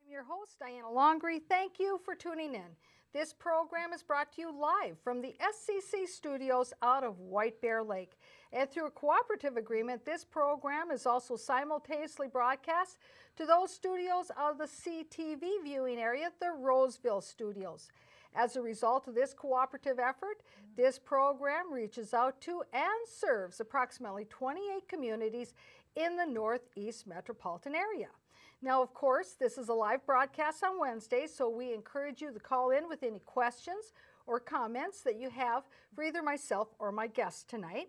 Your host, Diana Longrie. Thank you for tuning in. This program is brought to you live from the SCC studios out of White Bear Lake. And through a cooperative agreement, this program is also simultaneously broadcast to those studios out of the CTV viewing area, the Roseville studios. As a result of this cooperative effort, this program reaches out to and serves approximately 28 communities in the Northeast metropolitan area. Now, of course, this is a live broadcast on Wednesday, so we encourage you to call in with any questions or comments that you have for either myself or my guest tonight.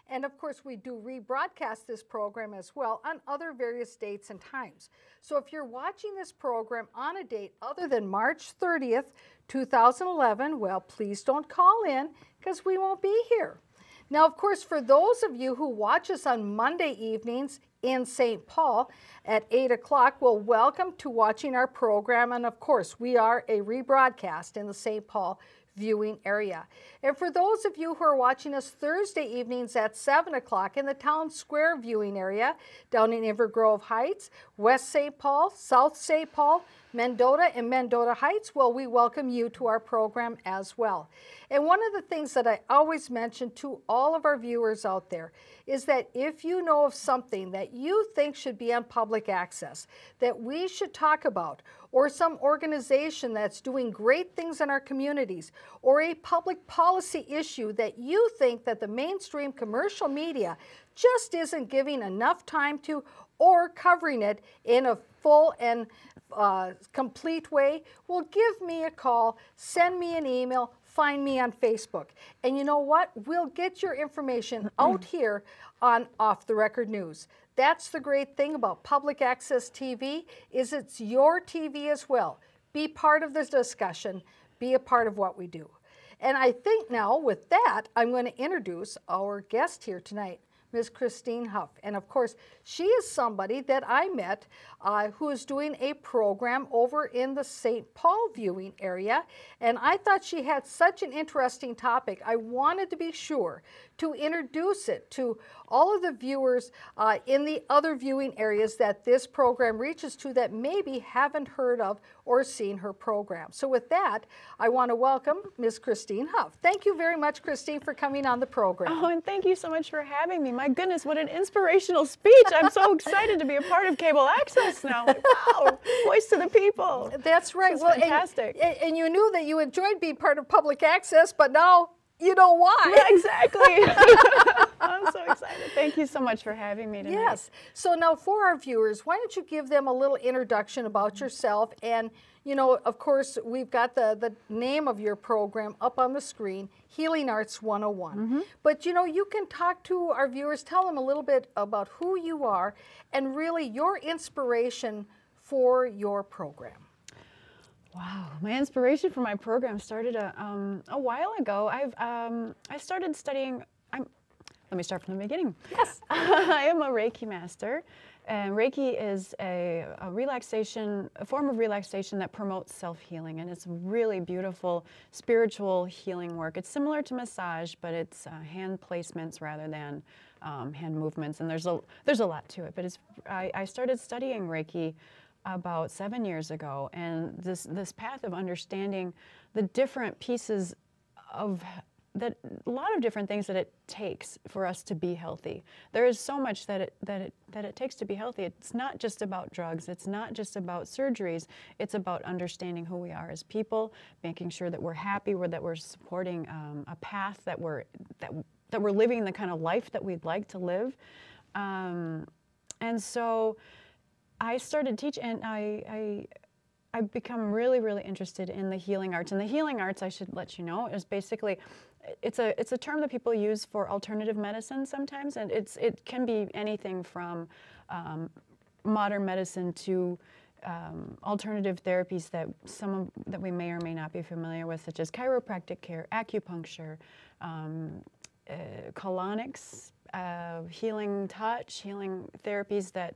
And of course, we do rebroadcast this program as well on other various dates and times. So if you're watching this program on a date other than March 30th, 2011, well, please don't call in because we won't be here. Now, of course, for those of you who watch us on Monday evenings in St. Paul at 8 o'clock, well, welcome to watching our program. And of course, we are a rebroadcast in the St. Paul viewing area. And for those of you who are watching us Thursday evenings at 7 o'clock in the Town Square viewing area down in Invergrove Heights, West St. Paul, South St. Paul, Mendota and Mendota Heights, well, we welcome you to our program as well. And one of the things that I always mention to all of our viewers out there is that if you know of something that you think should be on public access, that we should talk about, or some organization that's doing great things in our communities, or a public policy issue that you think that the mainstream commercial media just isn't giving enough time to or covering it in a full and complete way, well, give me a call, send me an email, find me on Facebook. And you know what? We'll get your information out here on Off the Record News. That's the great thing about public access TV, is it's your TV as well. Be part of this discussion. Be a part of what we do. And I think now with that, I'm going to introduce our guest here tonight, Ms. Christine Huff. And of course, she is somebody that I met who is doing a program over in the St. Paul viewing area. And I thought she had such an interesting topic. I wanted to be sure to introduce it to all of the viewers in the other viewing areas that this program reaches to that maybe haven't heard of or seen her program. So with that, I want to welcome Ms. Christine Huff. Thank you very much, Christine, for coming on the program. Oh, and thank you so much for having me. My goodness, what an inspirational speech. I'm so excited to be a part of cable access now. Like, wow, voice to the people. That's right. Well, fantastic. And you knew that you enjoyed being part of public access, but now you know why. Yeah, exactly. I'm so excited. Thank you so much for having me tonight. Yes. So now for our viewers, why don't you give them a little introduction about yourself? And, you know, of course, we've got the name of your program up on the screen, Healing Arts 101. Mm-hmm. But, you know, you can talk to our viewers, tell them a little bit about who you are and really your inspiration for your program. Wow, my inspiration for my program started a while ago. I started studying. Let me start from the beginning. Yes. I am a Reiki master, and Reiki is a form of relaxation that promotes self-healing, and it's really beautiful spiritual healing work. It's similar to massage, but it's hand placements rather than hand movements, and there's a lot to it. But I started studying Reiki about 7 years ago, and this path of understanding the different pieces of that, a lot of different things that it takes for us to be healthy. There is so much that it takes to be healthy. It's not just about drugs. It's not just about surgeries. It's about understanding who we are as people, making sure that we're happy, that we're supporting a path that we're living the kind of life that we'd like to live, and so I started teaching, and I've become really, really interested in the healing arts. And the healing arts, I should let you know, is basically, it's a term that people use for alternative medicine sometimes, and it can be anything from modern medicine to alternative therapies that we may or may not be familiar with, such as chiropractic care, acupuncture, colonics, healing touch, healing therapies that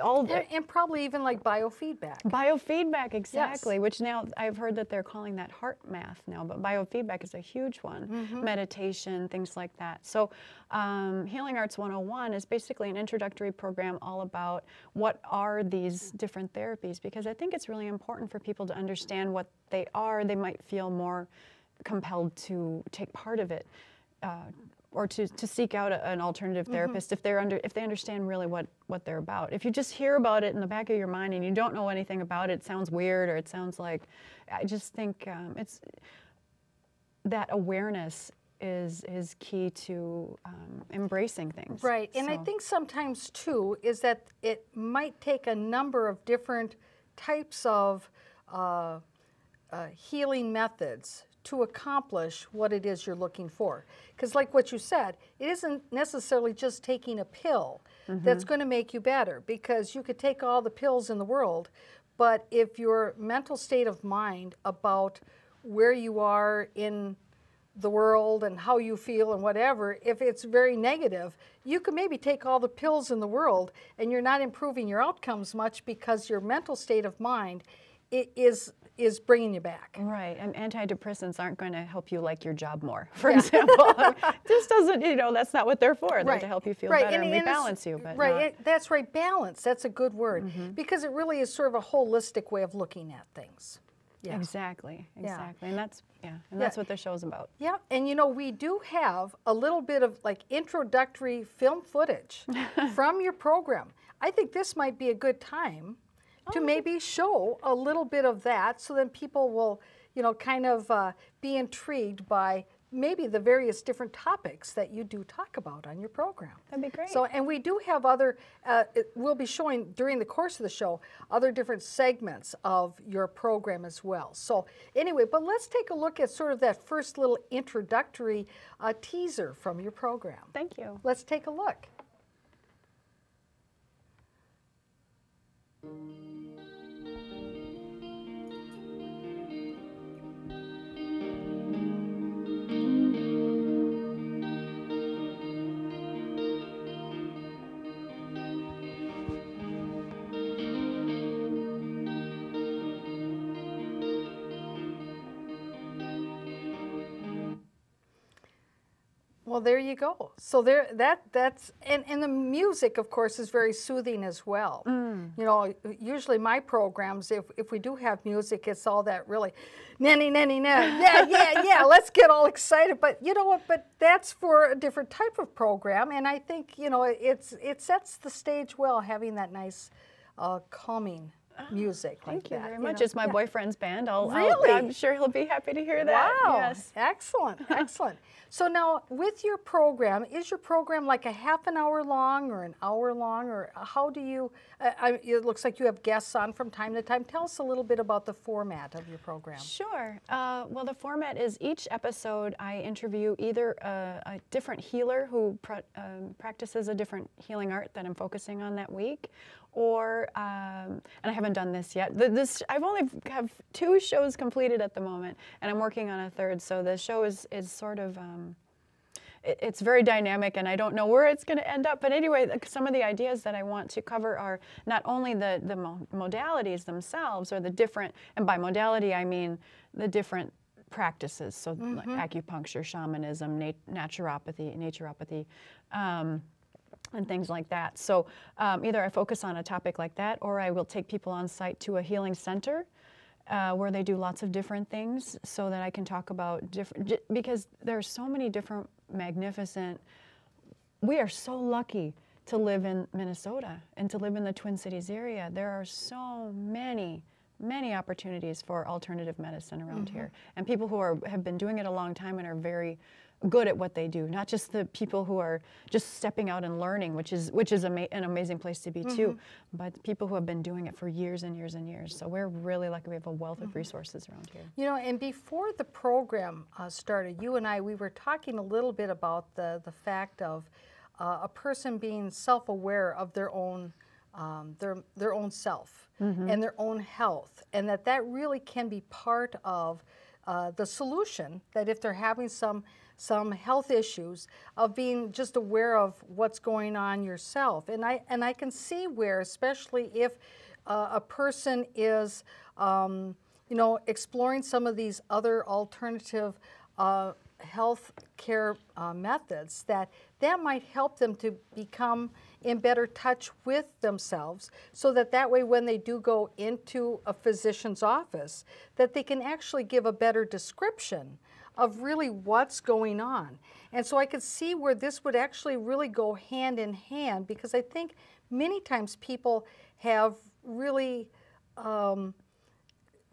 all and probably even like biofeedback. Biofeedback, exactly, Yes. which now I've heard that they're calling that heart math now, but biofeedback is a huge one. Meditation, things like that. So Healing Arts 101 is basically an introductory program all about what are these different therapies, because I think it's really important for people to understand what they are. They might feel more compelled to take part of it. Or to seek out an alternative therapist if they understand really what they're about. If you just hear about it in the back of your mind and you don't know anything about it, it sounds weird, or it sounds like, I just think it's that awareness is key to embracing things. Right, and I So- think sometimes too is that it might take a number of different types of healing methods to accomplish what it is you're looking for. Because like what you said, it isn't necessarily just taking a pill that's going to make you better, because you could take all the pills in the world, but if your mental state of mind about where you are in the world and how you feel and whatever, if it's very negative, you could maybe take all the pills in the world and you're not improving your outcomes much, because your mental state of mind is bringing you back. Right, and antidepressants aren't going to help you like your job more, for example. Just doesn't, that's not what they're for. They're to help you feel better and rebalance you. But right, that's right, balance, that's a good word, because it really is sort of a holistic way of looking at things. Yeah. Exactly, and that's what the show's about. Yeah, and we do have a little bit of like introductory film footage from your program. I think this might be a good time to maybe show a little bit of that, so then people will, kind of be intrigued by maybe the various different topics that you do talk about on your program. That'd be great. So, and we do have other, we'll be showing during the course of the show other different segments of your program as well. So anyway, but let's take a look at sort of that first little introductory teaser from your program. Thank you. Let's take a look. Well, there you go. So that's and the music, of course, is very soothing as well. Usually my programs, if we do have music, it's all that really, nanny, yeah, let's get all excited. But you know what? But that's for a different type of program, and I think it sets the stage well, having that nice, calming music like that. Thank you very much. It's my boyfriend's band. Really? I'm sure he'll be happy to hear that. Wow. Yes. Excellent. Excellent. So now, with your program, is your program like a half an hour long or an hour long, or how do you, it looks like you have guests on from time to time. Tell us a little bit about the format of your program. Sure. Well, the format is each episode I interview either a different healer who practices a different healing art that I'm focusing on that week, or, and I haven't done this yet. I've only have 2 shows completed at the moment, and I'm working on a 3rd. So the show is sort of, it's very dynamic, and I don't know where it's going to end up. But anyway, some of the ideas that I want to cover are not only the modalities themselves, or the different, and by modality I mean the different practices, so like acupuncture, shamanism, naturopathy, and things like that. So either I focus on a topic like that, or I will take people on site to a healing center where they do lots of different things, so that I can talk about different, because there are so many different magnificent, we are so lucky to live in Minnesota and to live in the Twin Cities area. There are so many opportunities for alternative medicine around here, and people who have been doing it a long time and are very good at what they do, not just the people who are just stepping out and learning, which is an amazing place to be too, but people who have been doing it for years and years and years. So we're really lucky. We have a wealth of resources around here. And before the program started, you and we were talking a little bit about the fact of a person being self-aware of their own self and their own health, and that really can be part of the solution, that if they're having some some health issues, of being just aware of what's going on yourself. And I can see where, especially if a person is, you know, exploring some of these other alternative health care methods, that might help them to become in better touch with themselves, so that way when they do go into a physician's office, that they can actually give a better description of really what's going on. And so I could see where this would actually really go hand in hand, because I think many times people have really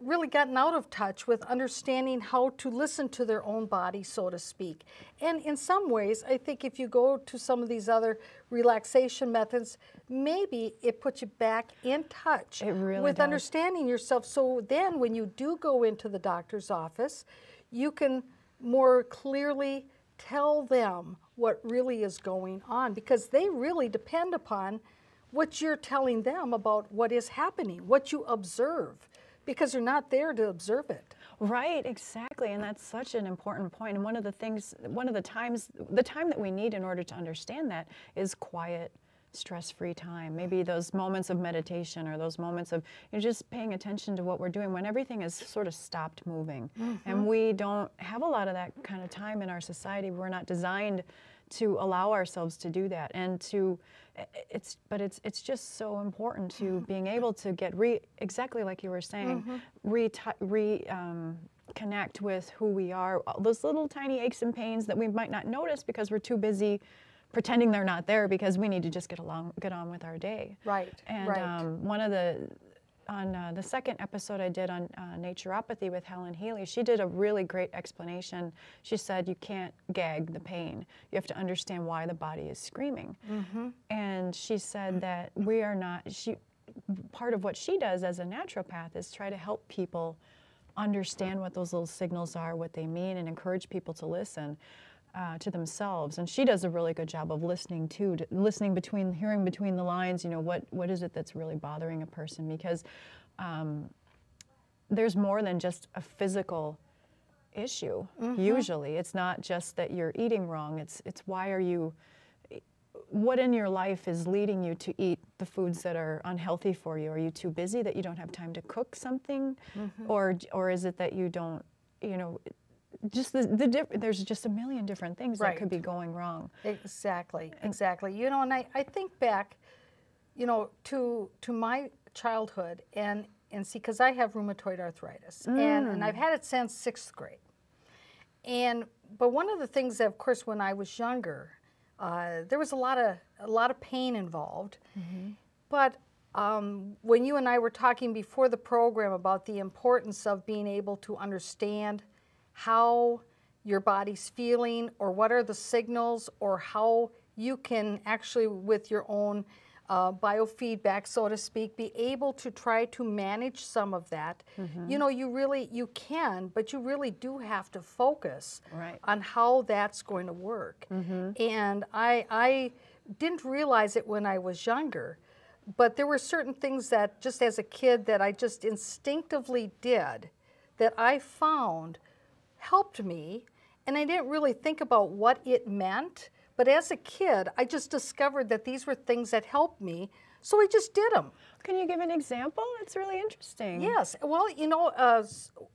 really gotten out of touch with understanding how to listen to their own body, so to speak. And in some ways, I think if you go to some of these other relaxation methods, maybe it puts you back in touch with understanding yourself. So then when you do go into the doctor's office, you can more clearly tell them what really is going on, because they really depend upon what you're telling them about what is happening, what you observe, because you're not there to observe it. Right, exactly, and that's such an important point. And one of the time that we need in order to understand that is quiet, stress-free time. Maybe those moments of meditation, or those moments of, you know, just paying attention to what we're doing when everything is sort of stopped moving. And we don't have a lot of that kind of time in our society. We're not designed to allow ourselves to do that, and it's just so important to being able to get exactly like you were saying, connect with who we are, those little tiny aches and pains that we might not notice because we're too busy pretending they're not there, because we need to just get on with our day. Right. And one of the second episode I did on naturopathy with Helen Healy, she did a really great explanation. She said you can't gag the pain. You have to understand why the body is screaming. And she said that we are not, part of what she does as a naturopath is try to help people understand what those little signals are, what they mean, and encourage people to listen to themselves. And she does a really good job of listening too, hearing between the lines, you know, what is it that's really bothering a person, because there's more than just a physical issue. Usually it's not just that you're eating wrong, it's what in your life is leading you to eat the foods that are unhealthy for you? Are you too busy that you don't have time to cook something? Or is it that you don't, you know, just there's just a million different things that could be going wrong. Exactly. You know, and I think back, you know, to my childhood, and see, because I have rheumatoid arthritis, and I've had it since 6th grade. But one of the things that, of course, when I was younger, there was a lot of pain involved. But when you and I were talking before the program about the importance of being able to understand how your body's feeling, or what are the signals, or how you can actually, with your own biofeedback, so to speak, be able to try to manage some of that. You know, you can, but you really do have to focus on how that's going to work. And I didn't realize it when I was younger, but there were certain things that just as a kid that I just instinctively did that I found helped me, and I didn't really think about what it meant, but as a kid I just discovered that these were things that helped me, so I just did them. Can you give an example? It's really interesting. Yes, well, you know,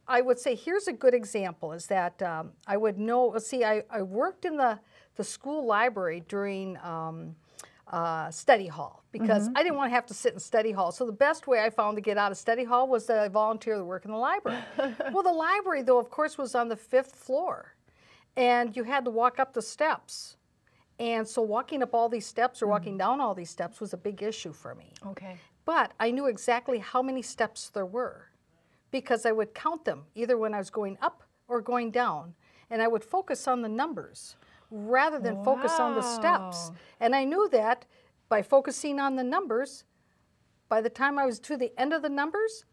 I would say here's a good example, is that I would know, see, I worked in the school library during study hall, because I didn't want to have to sit in study hall. So the best way I found to get out of study hall was to volunteer to work in the library. Well, the library, though, of course, was on the 5th floor, and you had to walk up the steps. And so walking up all these steps, or walking down all these steps, was a big issue for me. Okay. But I knew exactly how many steps there were, because I would count them either when I was going up or going down, and I would focus on the numbers rather than focus on the steps. And I knew that by focusing on the numbers, by the time I was to the end of the numbers,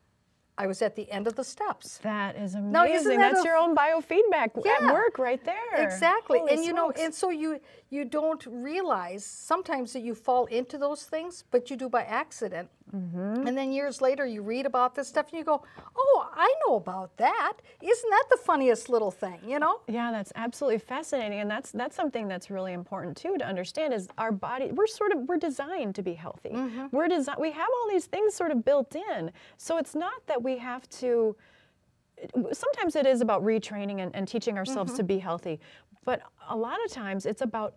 I was at the end of the steps. That is amazing. Now, isn't That's your own biofeedback at work right there. Exactly. Holy and you know, smokes. and so you you don't realize sometimes that you fall into those things, but you do by accident. And then years later you read about this stuff and you go, oh, I know about that. Isn't that the funniest little thing, you know? Yeah, that's absolutely fascinating, and that's something that's really important too to understand is our body. We're designed to be healthy. We have all these things sort of built in, so it's not that we have to. Sometimes it is about retraining and teaching ourselves to be healthy, but a lot of times it's about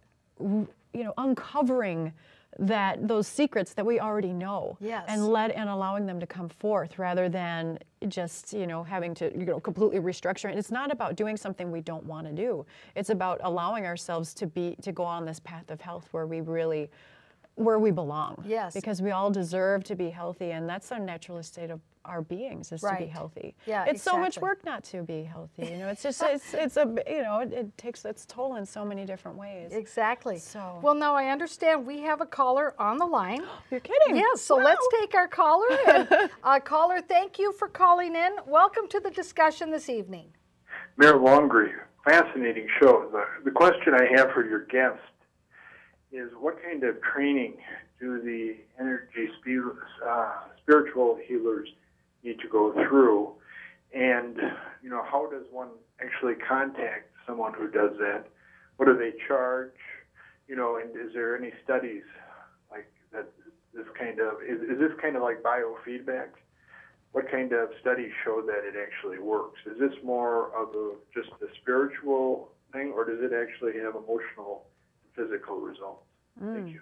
uncovering those secrets that we already know, and allowing them to come forth rather than just having to completely restructure it. It's not about doing something we don't want to do. It's about allowing ourselves to go on this path of health where we belong. Yes. Because we all deserve to be healthy, and that's our natural state of our beings is to be healthy. Yeah, it's so much work not to be healthy. It's just it takes its toll in so many different ways. Exactly. So well, now I understand we have a caller on the line. You're kidding? Yes. So let's take our caller. And caller, thank you for calling in. Welcome to the discussion this evening. Mayor Longrie, fascinating show. The question I have for your guest is what kind of training do the energy spiritual healers need to go through, and how does one actually contact someone who does that? What do they charge? And is there any studies like that? This kind of is this kind of like biofeedback? What kind of studies show that it actually works? Is this more of just a spiritual thing, or does it actually have emotional, physical results? Thank you.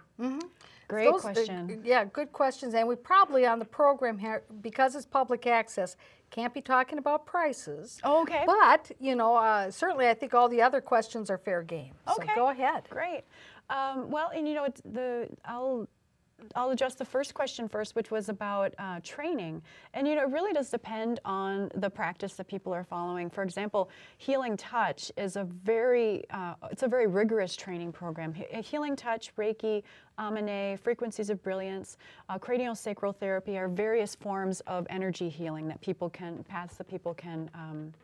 Great question. Yeah, good questions. And we probably on the program here, because it's public access, can't be talking about prices. Oh, okay. But, certainly I think all the other questions are fair game. Okay. So go ahead. Great. Well, and I'll address the first question first, which was about training. And it really does depend on the practice that people are following. For example, Healing Touch is it's a very rigorous training program. Healing Touch, Reiki, Amane, Frequencies of Brilliance, craniosacral therapy are various forms of energy healing paths that people can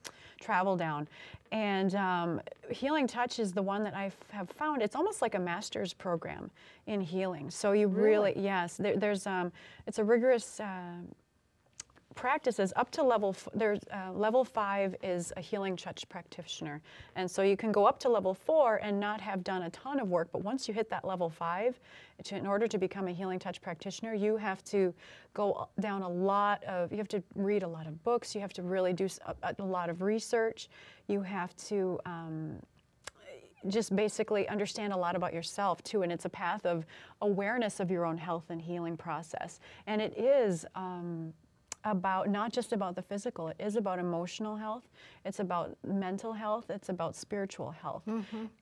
travel down. And Healing Touch is the one that I have found. It's almost like a master's program in healing. So you really yes, it's a rigorous practices up to level. Level 5 is a Healing Touch practitioner, and so you can go up to level 4 and not have done a ton of work. But once you hit that level 5, in order to become a Healing Touch practitioner, you have to go down you have to read a lot of books. You have to really do a lot of research. You have to just basically understand a lot about yourself too, and it's a path of awareness of your own health and healing process. And it is not just about the physical, it is about emotional health, it's about mental health, it's about spiritual health.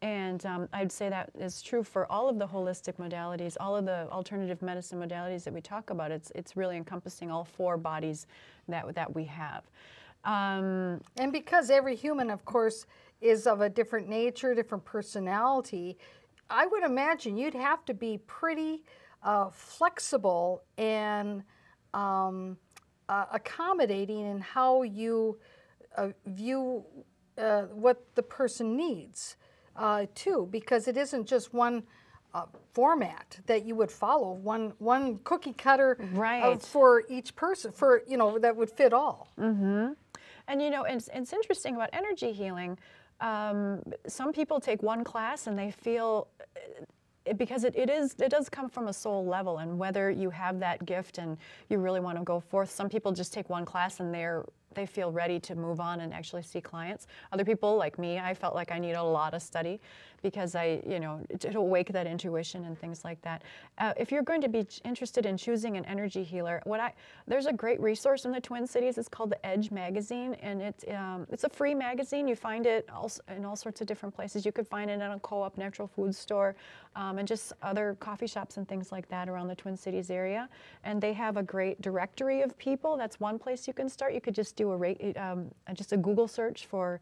And I'd say that is true for all of the holistic modalities, all of the alternative medicine modalities that we talk about. It's really encompassing all 4 bodies that we have. And because every human, of course, is of a different nature, different personality, I would imagine you'd have to be pretty flexible and accommodating in how you view what the person needs too, because it isn't just one format that you would follow, one cookie cutter for each person, that would fit all. And it's interesting about energy healing. Some people take one class and they feel, because it does come from a soul level, and whether you have that gift and you really want to go forth. Some people just take one class and they feel ready to move on and actually see clients. Other people, like me, I felt like I needed a lot of study because to awake that intuition and things like that. If you're going to be interested in choosing an energy healer, there's a great resource in the Twin Cities. It's called the Edge magazine, and it's a free magazine. You find it in all sorts of different places. You could find it in a co-op natural food store, and just other coffee shops and things like that around the Twin Cities area. And they have a great directory of people. That's one place you can start. You could just do just a Google search for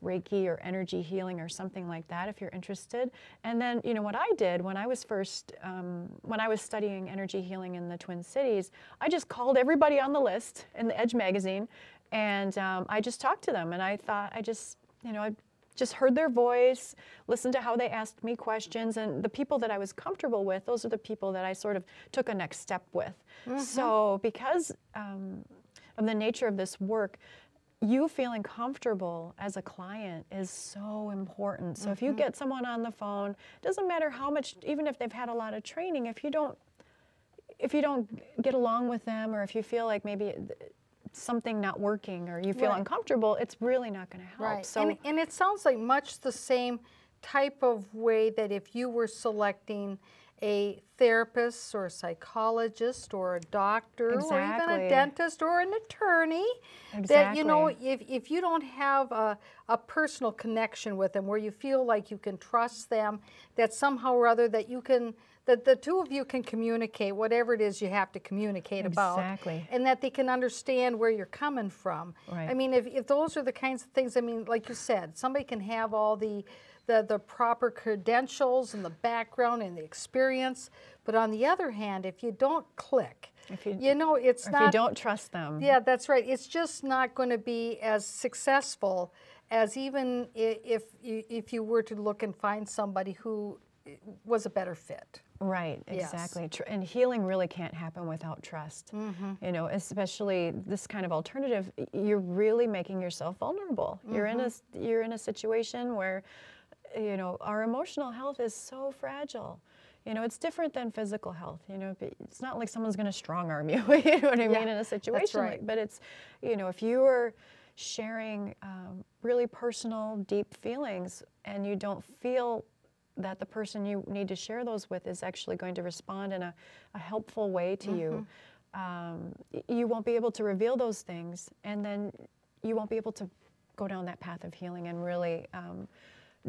Reiki or energy healing or something like that if you're interested. And then, what I did when I was studying energy healing in the Twin Cities, I just called everybody on the list in the Edge magazine, and I just talked to them. And I thought, I just heard their voice, listened to how they asked me questions, and the people that I was comfortable with, those are the people that I sort of took a next step with. So because of the nature of this work, you feeling comfortable as a client is so important. So if you get someone on the phone, it doesn't matter how much, even if they've had a lot of training, if you don't get along with them, or if you feel like maybe something not working, or you feel uncomfortable, it's really not going to help. Right. So, and it sounds like much the same type of way that if you were selecting a therapist or a psychologist or a doctor or even a dentist or an attorney, that, you know, if you don't have a personal connection with them where you feel like you can trust them, that somehow or other that you can, that the two of you can communicate whatever it is you have to communicate about, and that they can understand where you're coming from. I mean, if those are the kinds of things, I mean, like you said, somebody can have all the proper credentials and the background and the experience, but on the other hand, if you don't click, you know, it's not, if you don't trust them. Yeah, that's right. It's just not going to be as successful as even if you were to look and find somebody who was a better fit. Right, exactly. And healing really can't happen without trust. You know, especially this kind of alternative, you're really making yourself vulnerable. You're in a situation where, you know, our emotional health is so fragile. You know, it's different than physical health. You know, it's not like someone's going to strong arm you. You know what I mean, in a situation like. But it's, you know, if you are sharing really personal, deep feelings, and you don't feel that the person you need to share those with is actually going to respond in a helpful way to you, you won't be able to reveal those things, and then you won't be able to go down that path of healing and really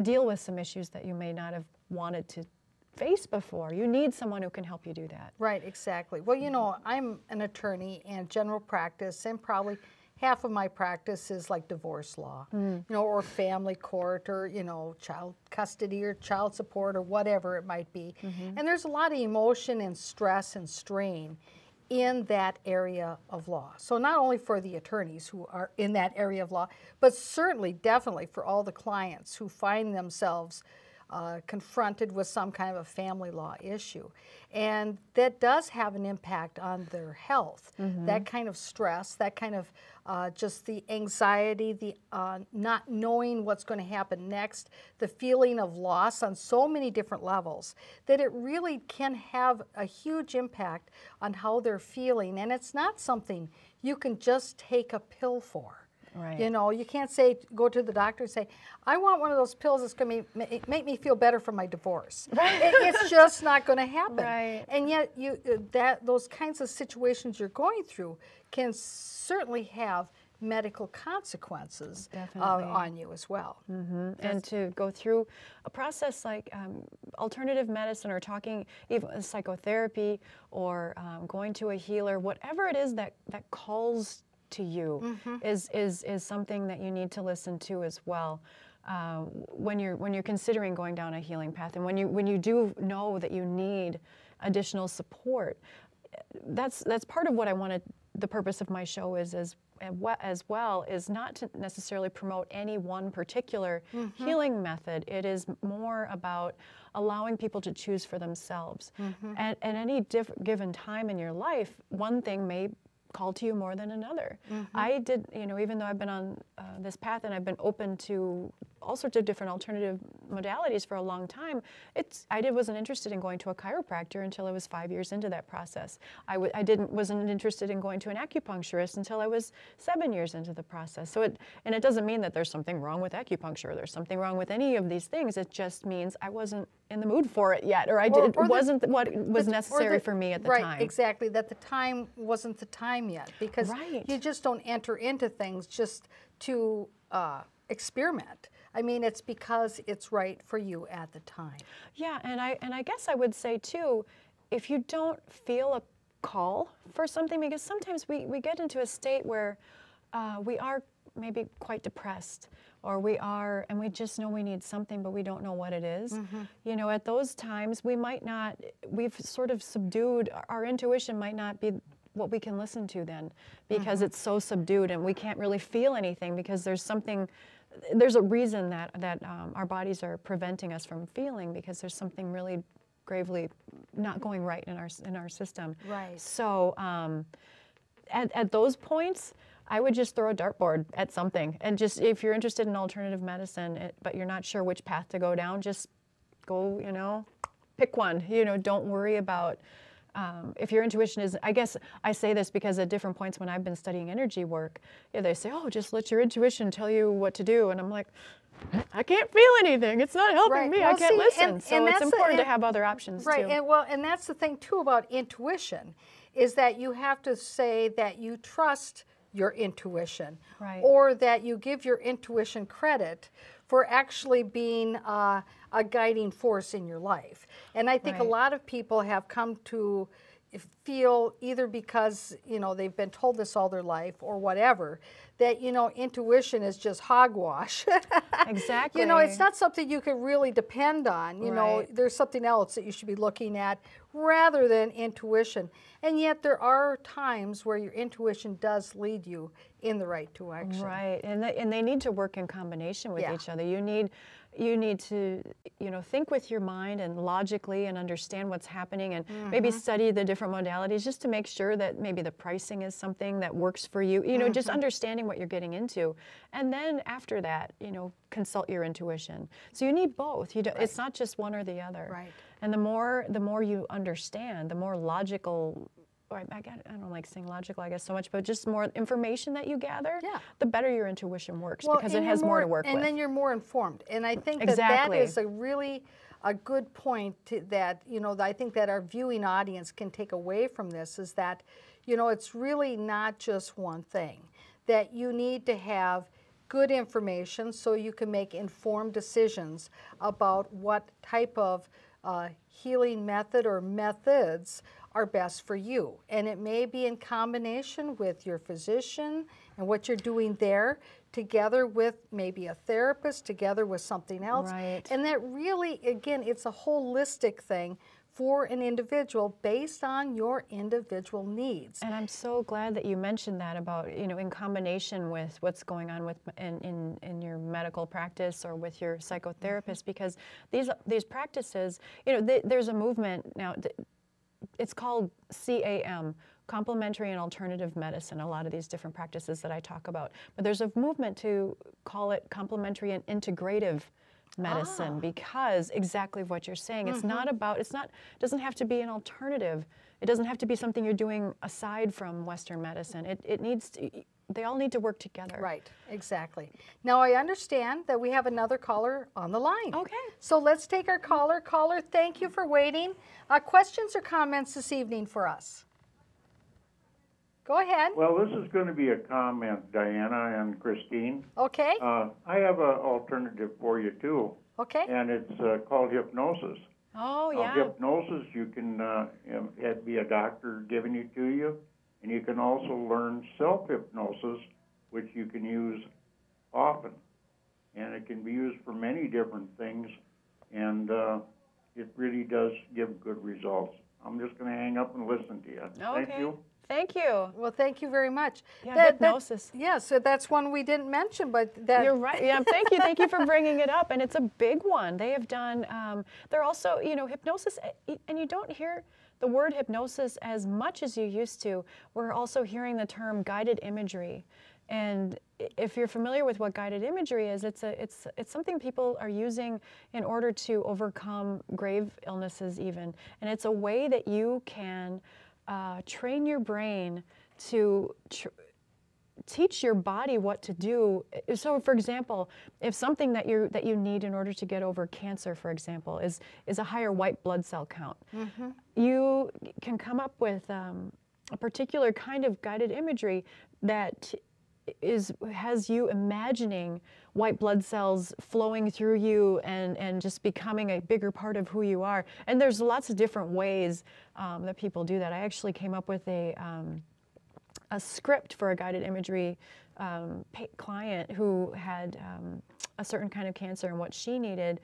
deal with some issues that you may not have wanted to face before. You need someone who can help you do that. Right, exactly. Well, you know, I'm an attorney and general practice, and probably half of my practice is like divorce law, you know, or family court, or, you know, child custody or child support or whatever it might be. And there's a lot of emotion and stress and strain in that area of law. So not only for the attorneys who are in that area of law, but certainly, definitely for all the clients who find themselves confronted with some kind of a family law issue. And that does have an impact on their health. That kind of stress, that kind of just the anxiety, the not knowing what's going to happen next, the feeling of loss on so many different levels, that it really can have a huge impact on how they're feeling. And it's not something you can just take a pill for. Right. You know, you can't say, go to the doctor and say, I want one of those pills that's going to make me feel better for my divorce. It's just not going to happen. Right. And yet, those kinds of situations you're going through can certainly have medical consequences on you as well. And to go through a process like alternative medicine, or talking, even psychotherapy, or going to a healer, whatever it is that calls to you is something that you need to listen to as well. When you're considering going down a healing path, and when you do know that you need additional support, that's part of what I wanted. The purpose of my show is as well is not to necessarily promote any one particular healing method. It is more about allowing people to choose for themselves. At any given time in your life, one thing may call to you more than another. I did, you know, even though I've been on this path and I've been open to all sorts of different alternative modalities for a long time, I wasn't interested in going to a chiropractor until I was 5 years into that process. I wasn't interested in going to an acupuncturist until I was 7 years into the process. So it doesn't mean that there's something wrong with acupuncture, or there's something wrong with any of these things. It just means I wasn't in the mood for it yet, or it wasn't what was necessary for me at the time. Right, exactly, that the time wasn't the time yet, because you just don't enter into things just to experiment. I mean, it's because it's right for you at the time. Yeah, and I guess I would say too, if you don't feel a call for something, because sometimes we get into a state where we are maybe quite depressed, or we just know we need something, but we don't know what it is. You know, at those times, we've sort of subdued, our intuition might not be what we can listen to then, because it's so subdued and we can't really feel anything, because there's something there's a reason that our bodies are preventing us from feeling, because there's something really gravely not going right in our system. Right. So at those points, I would just throw a dartboard at something, and just, if you're interested in alternative medicine, but you're not sure which path to go down, just go, pick one. Don't worry about if your intuition is, I guess I say this because at different points when I've been studying energy work, they say, oh, just let your intuition tell you what to do. And I'm like, I can't feel anything. It's not helping me. Well, I can't listen. So it's important to have other options too. Right, and that's the thing too about intuition, is that you have to say that you trust your intuition, right, or that you give your intuition credit for actually being a guiding force in your life. And I think right, a lot of people have come to feel, either because they've been told this all their life or whatever, that intuition is just hogwash. Exactly. It's not something you can really depend on. Right. There's something else that you should be looking at rather than intuition. And yet there are times where your intuition does lead you in the right direction. Right, and they need to work in combination with each other. You need to think with your mind and logically and understand what's happening, and maybe study the different modalities just to make sure that maybe the pricing is something that works for you. Just understanding what you're getting into, and then after that, consult your intuition. So you need both. It's not just one or the other. Right. And the more you understand, the more logical. Or I don't like saying logical, I guess, so much, but just more information that you gather, the better your intuition works, because it has more to work with. And then you're more informed. And I think that is a good point that, I think that our viewing audience can take away from this, is that, it's really not just one thing. That you need to have good information so you can make informed decisions about what type of healing method or methods are best for you. And it may be in combination with your physician and what you're doing there, together with maybe a therapist, together with something else. Right. And that really, again, it's a holistic thing for an individual based on your individual needs. And I'm so glad that you mentioned that about, in combination with what's going on in your medical practice or with your psychotherapist, because these practices, there's a movement now. It's called CAM, complementary and alternative medicine, a lot of these different practices that I talk about. But there's a movement to call it complementary and integrative medicine, because exactly what you're saying. It's not about, it doesn't have to be an alternative. It doesn't have to be something you're doing aside from Western medicine. It needs to, they all need to work together. Right, exactly. Now I understand that we have another caller on the line. Okay. So let's take our caller. Caller, thank you for waiting. Questions or comments this evening for us? Go ahead. Well, this is going to be a comment, Diana and Christine. Okay. I have an alternative for you, too. Okay. And it's called hypnosis. Oh, yeah. Hypnosis, you can be a doctor giving it to you, and you can also learn self-hypnosis, which you can use often. And it can be used for many different things, and it really does give good results. I'm just going to hang up and listen to you. Okay. Thank you. Thank you. Well, thank you very much. Yeah, hypnosis. So that's one we didn't mention, but that... You're right. Yeah, thank you. Thank you for bringing it up. And it's a big one. They have done, they're also, hypnosis, and you don't hear the word hypnosis as much as you used to. We're also hearing the term guided imagery. And if you're familiar with what guided imagery is, it's something people are using in order to overcome grave illnesses even. And it's a way that you can train your brain to teach your body what to do. So, for example, if something that you need in order to get over cancer, for example, is a higher white blood cell count, you can come up with a particular kind of guided imagery that has you imagining white blood cells flowing through you and just becoming a bigger part of who you are. And there's lots of different ways that people do that. I actually came up with a script for a guided imagery client who had a certain kind of cancer and what she needed.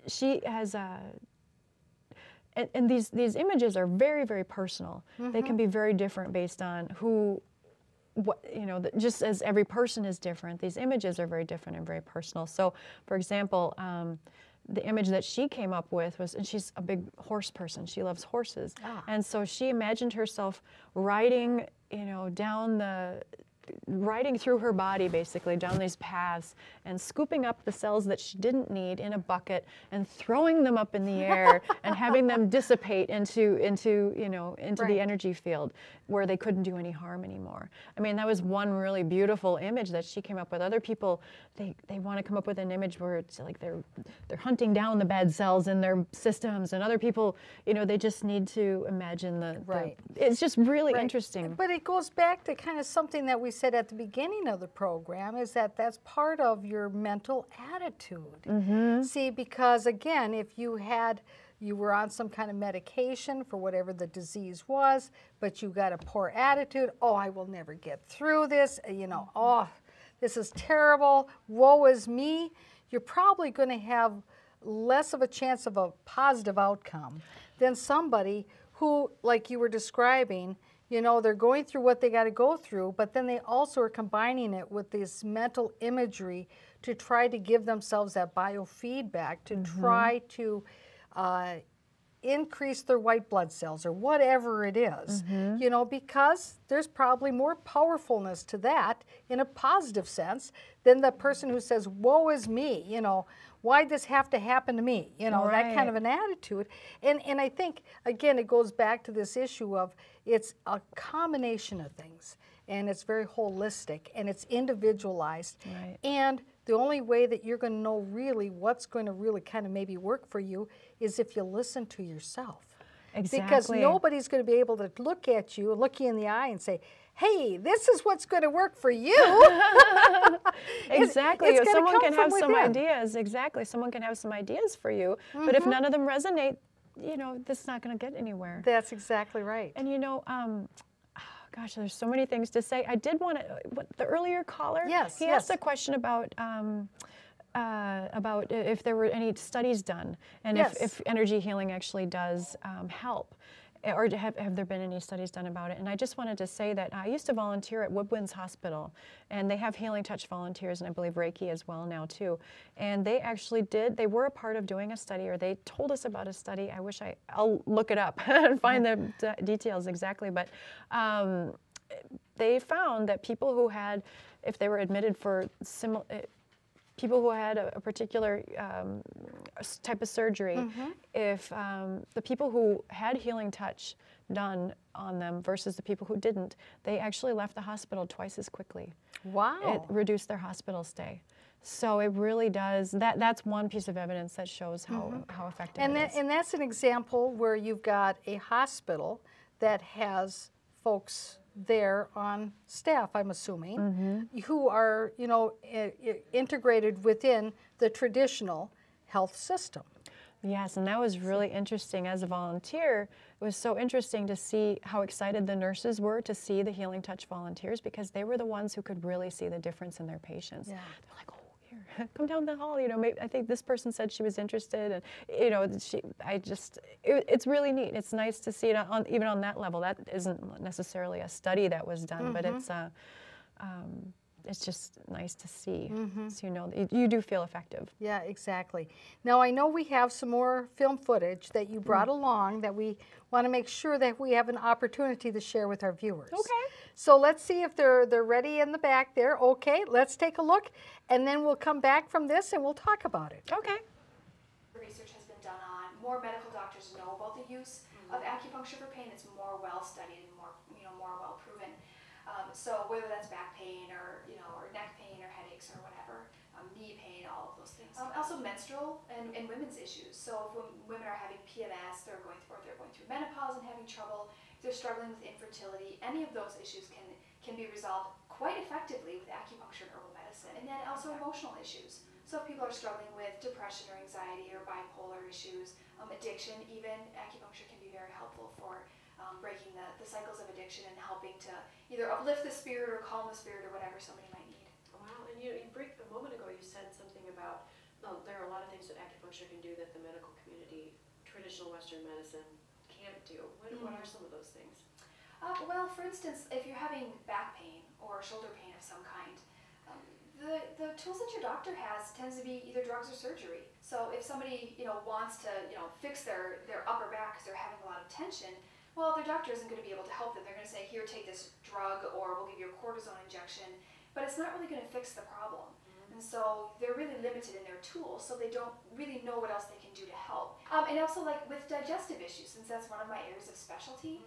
She has and these images are very, very personal. They can be very different based on who what, you know, just as every person is different, these images are very different and very personal. So, for example, the image that she came up with was, and she's a big horse person, she loves horses. And so she imagined herself riding, you know, riding through her body, basically, down these paths, and scooping up the cells that she didn't need in a bucket and throwing them up in the air and having them dissipate into the energy field where they couldn't do any harm anymore. I mean, that was one really beautiful image that she came up with. Other people, they want to come up with an image where it's like they're hunting down the bad cells in their systems, and other people, you know, they just need to imagine it's just really interesting. But it goes back to kind of something that we said at the beginning of the program, is that that's part of your mental attitude. See, because again, if you were on some kind of medication for whatever the disease was, but you got a poor attitude, oh, I will never get through this, you know, oh, this is terrible, woe is me, you're probably going to have less of a chance of a positive outcome than somebody who, like you were describing, you know, they're going through what they got to go through, but then they also are combining it with this mental imagery to try to give themselves that biofeedback, to try to increase their white blood cells or whatever it is, you know, because there's probably more powerfulness to that in a positive sense than the person who says, woe is me, you know, why'd this have to happen to me? You know, that kind of an attitude. And I think, again, it goes back to this issue of it's a combination of things, and it's very holistic, and it's individualized. And the only way that you're going to know really what's going to really kind of maybe work for you is if you listen to yourself. Because nobody's going to be able to look at you, look you in the eye and say, hey, this is what's going to work for you. Exactly. Someone can have some ideas. Exactly. Someone can have some ideas for you. But if none of them resonate, you know, this is not going to get anywhere. That's exactly right. And, you know, gosh, there's so many things to say. I did want to, the earlier caller, he asked a question about if there were any studies done, and if energy healing actually does help. Or have there been any studies done about it? And I just wanted to say that I used to volunteer at Woodwinds Hospital, and they have Healing Touch volunteers, and I believe Reiki as well now too. And they actually they were a part of doing a study, or they told us about a study. I'll look it up and find the details exactly, but they found that people who had, if they were admitted for people who had a particular type of surgery, if the people who had healing touch done on them versus the people who didn't, they actually left the hospital twice as quickly. Wow. It reduced their hospital stay. So it really does, that's one piece of evidence that shows how effective it is. And that's an example where you've got a hospital that has folks there on staff, I'm assuming, who are, you know, integrated within the traditional health system. Yes, and that was really interesting. As a volunteer, it was so interesting to see how excited the nurses were to see the Healing Touch volunteers, because they were the ones who could really see the difference in their patients. They're like, oh, here, come down the hall, you know, maybe, I think this person said she was interested, and, you know, it's really neat. It's nice to see it even on that level. That isn't necessarily a study that was done, but it's just nice to see. So, you know, you do feel effective. Yeah, exactly. Now, I know we have some more film footage that you brought along that we want to make sure that we have an opportunity to share with our viewers. Okay. So let's see if they're ready in the back there. Okay, let's take a look, and then we'll come back from this and we'll talk about it. Okay. Research has been done on, more medical doctors know about the use of acupuncture for pain. It's more well studied and more well proven. So whether that's back pain or neck pain or headaches or whatever, knee pain, all of those things. Also menstrual and women's issues. So if women are having PMS, they're going through menopause and having trouble, if they're struggling with infertility, any of those issues can be resolved quite effectively with acupuncture and herbal medicine. And then also emotional issues. So if people are struggling with depression or anxiety or bipolar issues, addiction even, acupuncture can be very helpful for breaking the cycles of addiction and helping to either uplift the spirit or calm the spirit or whatever somebody might need. Wow, and a moment ago you said something about, there are a lot of things that acupuncture can do that the medical community, traditional Western medicine, can't do. What are some of those things? Well, for instance, if you're having back pain or shoulder pain of some kind, the tools that your doctor has tends to be either drugs or surgery. So if somebody wants to fix their upper back because they're having a lot of tension, well, their doctor isn't going to be able to help them. They're going to say, here, take this drug, or we'll give you a cortisone injection, but it's not really going to fix the problem. And so they're really limited in their tools, so they don't really know what else they can do to help. And also, like with digestive issues, since that's one of my areas of specialty,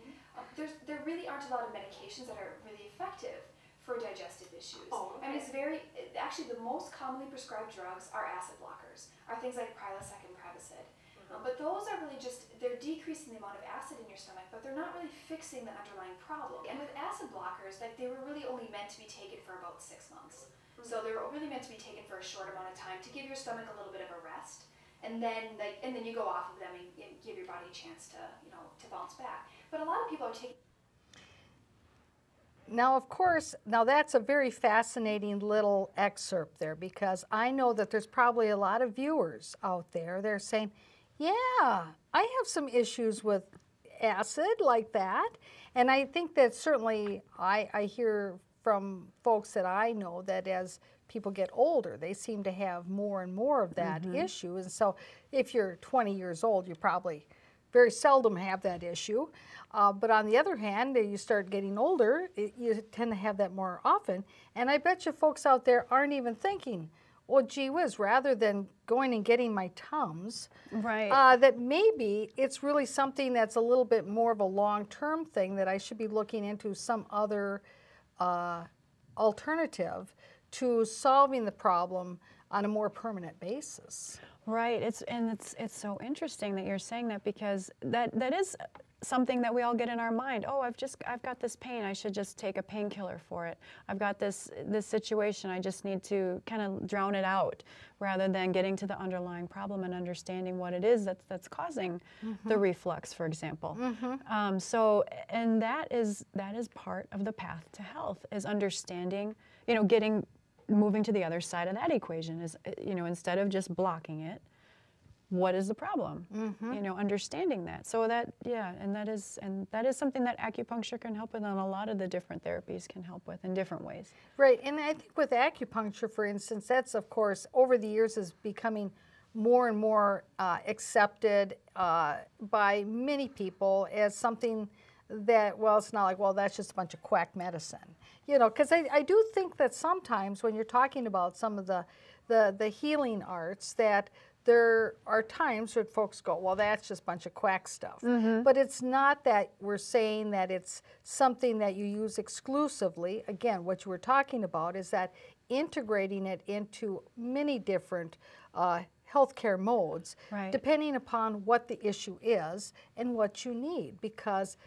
there really aren't a lot of medications that are really effective for digestive issues. Oh, okay. I mean, actually the most commonly prescribed drugs are acid blockers, are things like Prilosec and Prevacid. But those are really they're decreasing the amount of acid in your stomach, but they're not really fixing the underlying problem. And with acid blockers, like they were really only meant to be taken for about 6 months. So they were really meant to be taken for a short amount of time to give your stomach a little bit of a rest. And then you go off of them and give your body a chance to bounce back. But a lot of people are taking. Now, of course, that's a very fascinating little excerpt there, because I know that there's probably a lot of viewers out there. They're saying, yeah, I have some issues with acid like that. And I think that certainly I hear from folks that I know that as people get older, they seem to have more and more of that issue. And so if you're 20 years old, you probably very seldom have that issue. But on the other hand, you start getting older, you tend to have that more often. And I bet you folks out there aren't even thinking, oh, gee whiz, rather than going and getting my Tums, Right. that maybe it's really something that's a little bit more of a long-term thing, that I should be looking into some other alternative to solving the problem on a more permanent basis. Right. It's so interesting that you're saying that, because that is something that we all get in our mind. Oh, I've got this pain. I should just take a painkiller for it. I've got this situation. I just need to kind of drown it out, rather than getting to the underlying problem and understanding what it is that's causing the reflux, for example. And that is part of the path to health, is understanding, moving to the other side of that equation, is, instead of just blocking it, what is the problem? Understanding that. So that, and that is something that acupuncture can help with, and a lot of the different therapies can help with in different ways. Right, and I think with acupuncture, for instance, that's, of course, over the years is becoming more and more accepted by many people as something that, well, it's not like, well, that's just a bunch of quack medicine. Because I do think that sometimes when you're talking about some of the healing arts, that there are times when folks go, well, that's just a bunch of quack stuff. But it's not that we're saying that it's something that you use exclusively. Again, what you were talking about is that integrating it into many different healthcare modes, depending upon what the issue is and what you need, because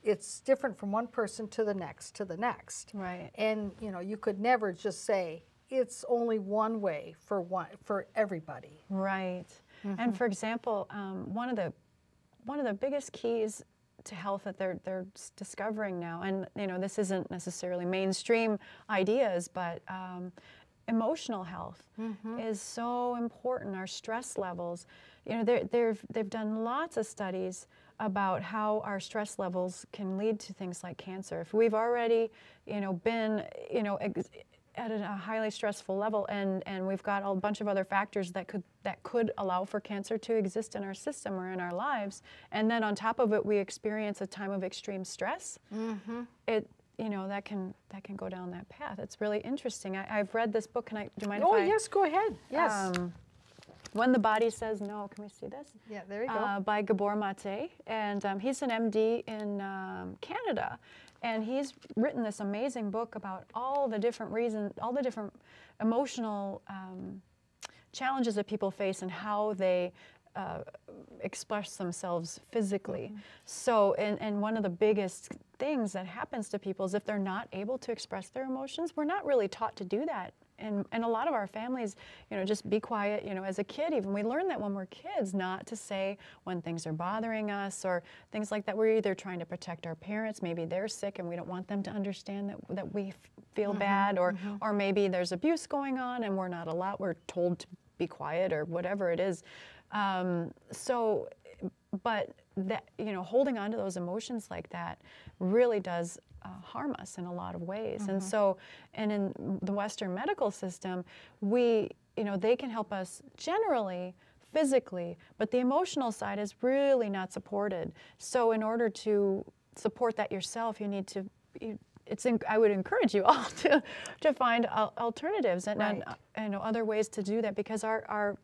it's different from one person to the next to the next. Right. And you could never just say it's only one way for everybody. Right. And for example, one of the biggest keys to health that they're discovering now, and this isn't necessarily mainstream ideas, but emotional health is so important. Our stress levels, they've done lots of studies about how our stress levels can lead to things like cancer. If we've already, been, at a highly stressful level, and we've got a bunch of other factors that could allow for cancer to exist in our system or in our lives, and then on top of it we experience a time of extreme stress, that can go down that path. It's really interesting. I've read this book. Do you mind if I? Oh, yes, go ahead. Yes. When the Body Says No. Can we see this? Yeah, there you go. By Gabor Mate, and he's an MD in Canada, and he's written this amazing book about all the different reasons, all the different emotional challenges that people face and how they express themselves physically. So, and one of the biggest things that happens to people is if they're not able to express their emotions, we're not really taught to do that. And a lot of our families, just be quiet, as a kid even, we learn that when we're kids, not to say when things are bothering us or things like that. We're either trying to protect our parents, maybe they're sick and we don't want them to understand that we feel bad, or maybe there's abuse going on and we're told to be quiet or whatever it is. But that, you know, holding on to those emotions like that really does harm us in a lot of ways. And so, and in the Western medical system, we, you know, they can help us generally physically, but the emotional side is really not supported. So in order to support that yourself, you need to, I would encourage you all to find alternatives and you know, other ways to do that, because our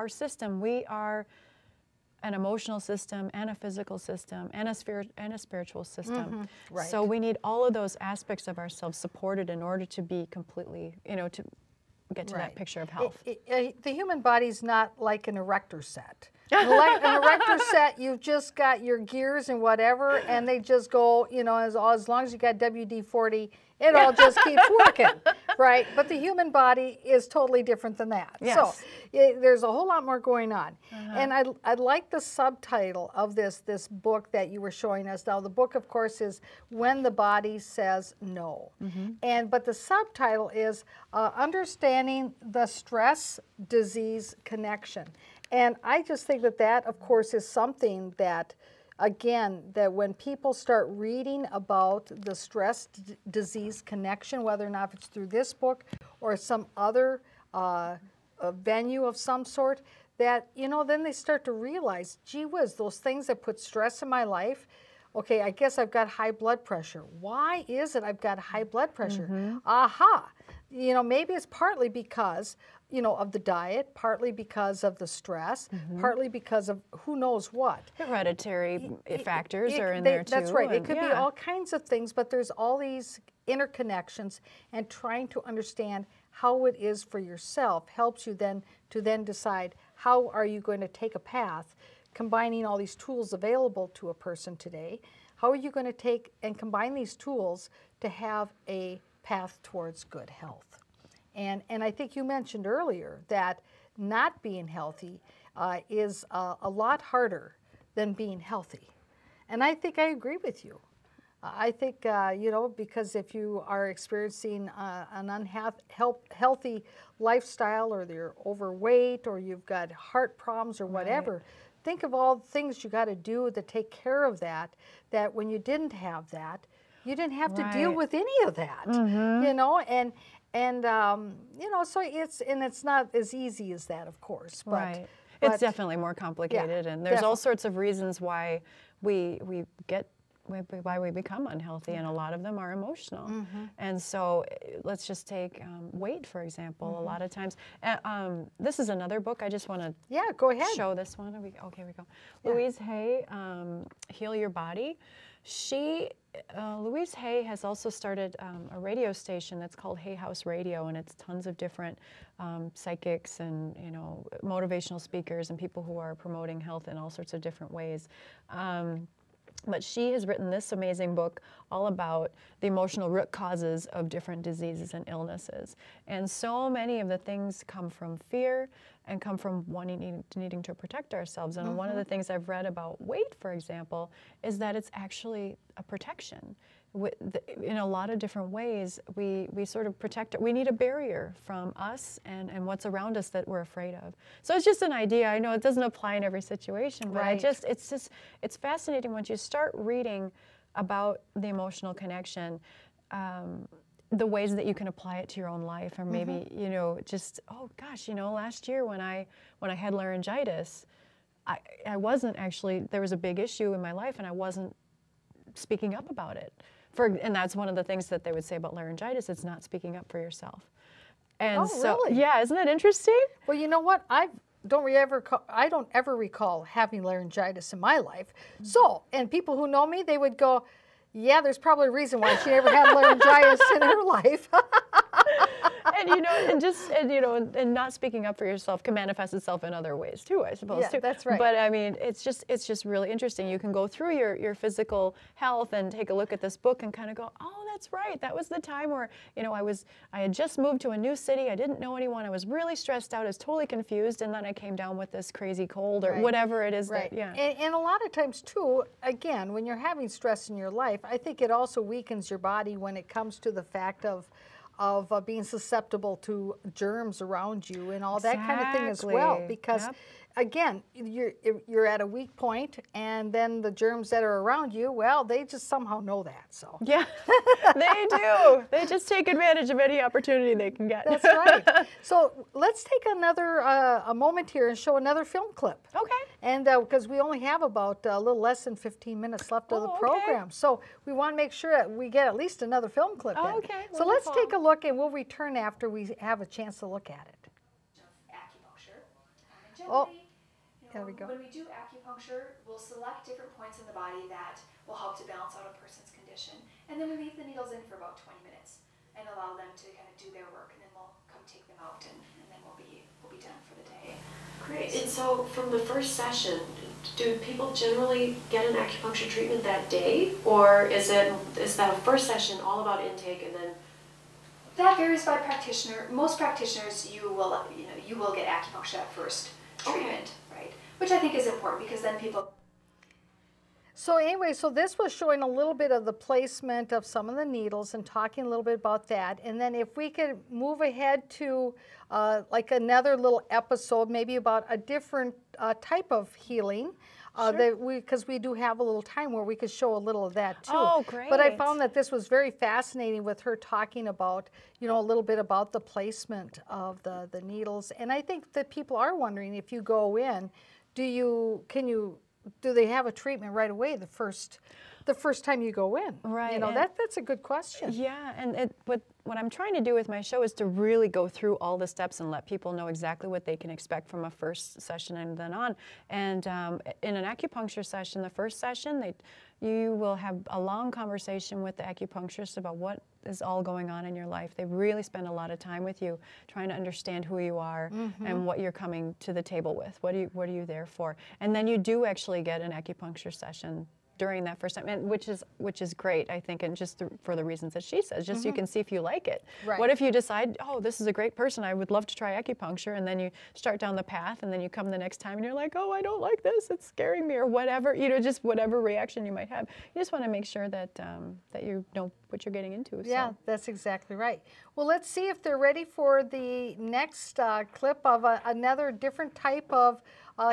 system, we are an emotional system and a physical system and a spiritual system. Right. So we need all of those aspects of ourselves supported in order to be completely, you know, to get to that picture of health. The human body's not like an erector set. An erector set, you've just got your gears and whatever, and they just go, you know, as long as you got WD-40, it all just keeps working, right? But the human body is totally different than that. Yes. So there's a whole lot more going on. And I like the subtitle of this book that you were showing us. Now, the book, of course, is When the Body Says No. But the subtitle is Understanding the Stress-Disease Connection. And I just think that, of course, is something that, again, that when people start reading about the stress-disease connection, whether or not it's through this book or some other venue of some sort, that, you know, then they start to realize, gee whiz, those things that put stress in my life, okay, I guess I've got high blood pressure. Why is it I've got high blood pressure? Aha! You know, maybe it's partly because, you know, of the diet, partly because of the stress, partly because of who knows what. Hereditary factors are in there too. That's right. It could be all kinds of things, but there's all these interconnections, and trying to understand how it is for yourself helps you then to decide how are you going to take a path, combining all these tools available to a person today. How are you going to take and combine these tools to have a path towards good health? And I think you mentioned earlier that not being healthy is a lot harder than being healthy. And I think I agree with you. I think, you know, because if you are experiencing an unhealthy lifestyle, or you're overweight, or you've got heart problems or whatever, think of all the things you got to do to take care of that when you didn't have that, you didn't have to deal with any of that, you know, and you know, so it's not as easy as that, of course. But, it's definitely more complicated, and there's all sorts of reasons why we become unhealthy, and a lot of them are emotional. And so let's just take weight, for example. A lot of times, this is another book. I just want to go ahead. Show this one. Okay, here we go. Louise Hay, Heal Your Body. Louise Hay has also started a radio station that's called Hay House Radio, and it's tons of different psychics and, you know, motivational speakers and people who are promoting health in all sorts of different ways. But she has written this amazing book all about the emotional root causes of different diseases and illnesses. And so many of the things come from fear and come from needing to protect ourselves. And one of the things I've read about weight, for example, is that it's actually a protection. In a lot of different ways, we sort of protect it. We need a barrier from us and what's around us that we're afraid of. So it's just an idea. I know it doesn't apply in every situation, but it's fascinating once you start reading about the emotional connection, the ways that you can apply it to your own life, or maybe, you know, just, oh gosh, you know, last year when I had laryngitis, I wasn't actually, there was a big issue in my life, and I wasn't speaking up about it. And that's one of the things that they would say about laryngitis, it's not speaking up for yourself. And really? Yeah, isn't that interesting? Well, you know what? I don't ever recall having laryngitis in my life. So, and people who know me, they would go, yeah, there's probably a reason why she never had laryngitis in her life. And you know, and not speaking up for yourself can manifest itself in other ways too, I suppose. Yeah, that's right. But I mean, it's just really interesting. You can go through your physical health and take a look at this book and kind of go, oh, that's right. That was the time where, you know, I had just moved to a new city. I didn't know anyone. I was really stressed out. I was totally confused, and then I came down with this crazy cold or whatever it is. Right. That, and a lot of times too, again, when you're having stress in your life, I think it also weakens your body when it comes to the fact of being susceptible to germs around you and all that kind of thing as well. Because again, you're at a weak point, and then the germs that are around you, well, they just somehow know that. So Yeah, they do. They just take advantage of any opportunity they can get. that's right. So let's take another a moment here and show another film clip. Okay. And because we only have about a little less than 15 minutes left of the program, so we want to make sure that we get at least another film clip in. Okay. So let's take a look, and we'll return after we have a chance to look at it. Acupuncture. Oh. Generally, There we go. when we do acupuncture, we'll select different points in the body that will help to balance out a person's condition. And then we leave the needles in for about 20 minutes and allow them to kind of do their work, and then we'll come take them out, and then we'll be done for the day. Great. And so from the first session, do people generally get an acupuncture treatment that day, or is that first session all about intake and then? That varies by practitioner. Most practitioners, you will get acupuncture at first treatment, right? Which I think is important, because then people. So anyway, so this was showing a little bit of the placement of some of the needles and talking a little bit about that. And then if we could move ahead to like another little episode, maybe about a different type of healing, because we do have a little time where we could show a little of that too. Oh, great. But I found that this was very fascinating with her talking about, a little bit about the placement of the needles. And I think that people are wondering, if you go in, do they have a treatment right away the first time you go in? Right. That's a good question. Yeah, and what I'm trying to do with my show is to really go through all the steps and let people know exactly what they can expect from a first session and then on. And in an acupuncture session, the first session, you will have a long conversation with the acupuncturist about what is all going on in your life. They really spend a lot of time with you, trying to understand who you are and what you're coming to the table with. What are you there for? And then you do actually get an acupuncture session during that first time, and which is great, I think, and just for the reasons that she says, just so you can see if you like it. Right. What if you decide, oh, this is a great person, I would love to try acupuncture, and then you start down the path, and then you come the next time, and you're like, oh, I don't like this, it's scaring me, or whatever, just whatever reaction you might have. You just want to make sure that that you know what you're getting into. Yeah, so. that's exactly right. Well, let's see if they're ready for the next clip of another different type of